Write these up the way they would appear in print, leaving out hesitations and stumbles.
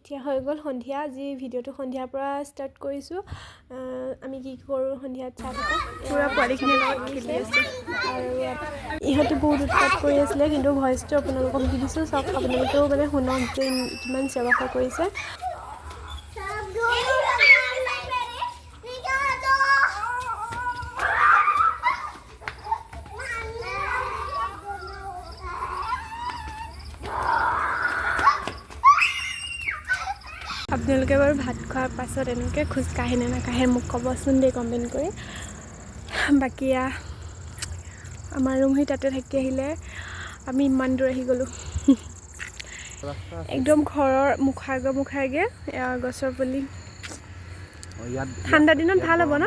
এতিয়া হৈ গ'ল সন্ধিয়া আজি ভিডিঅ'টো সন্ধিয়াৰ পৰা ষ্টাৰ্ট কৰিছোঁ আমি কি কৰোঁ সন্ধিয়াত চাই থাকা পুৰা পোৱালিখিনিৰ লগত খেলি আছে আৰু ইহঁতে বহুত উৎপাত কৰি আছিলে কিন্তু ভইচটো আপোনালোকক দি দিছোঁ চব আপোনালোকেও মানে শুনক যে কিমান চিঞৰ বাখৰ কৰিছে আপোনালোকে বাৰু ভাত খোৱাৰ পাছত এনেকৈ খোজকাঢ়ে নে নাকাঢ়ে মোক ক'বচোন দেই কমেণ্ট কৰি বাকী আমাৰ ৰুম সেই তাতে থাকি আহিলে আমি ইমান দূৰ আহি গ'লোঁ একদম ঘৰৰ মুখাগে গছৰ পুলি ঠাণ্ডা দিনত ভাল হ'ব ন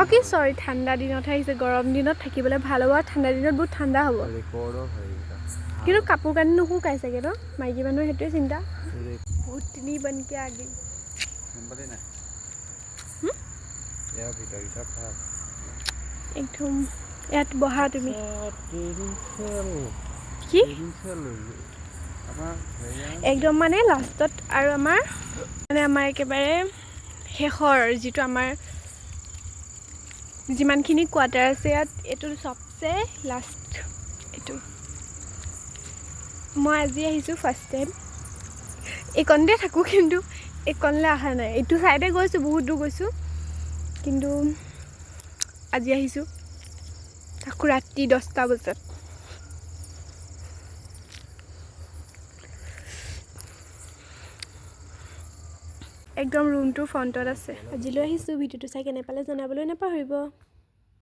অঁ কি চৰি ঠাণ্ডা দিনতহে আহিছে গৰম দিনত থাকিবলৈ ভাল হ'ব আৰু ঠাণ্ডা দিনত বহুত ঠাণ্ডা হ'ব কিন্তু কাপোৰ কানি নুশুকাই চাগে ন মাইকী মানুহৰ সেইটোৱে চিন্তা बहुत नहीं बन के आ गई एकदम यात बहा तुम एकदम माने लास्टत और आमार एकेबारे शेषर जी आमार जिमानखिनि क्वार्टार आछे यात एटु सबसे लास्ट एटु मैं आज आहिছোঁ फार्स्ट टाइम এইকণতে থাকোঁ কিন্তু এইকণলৈ অহা নাই এইটো চাইডে গৈছোঁ বহুত দূৰ গৈছোঁ কিন্তু আজি আহিছোঁ থাকোঁ ৰাতি 10টা বজাত একদম ৰুমটো ফ্ৰণ্টত আছে আজিলৈ আহিছোঁ ভিডিঅ'টো চাই কেনে পালে জনাবলৈ নাপাহৰিব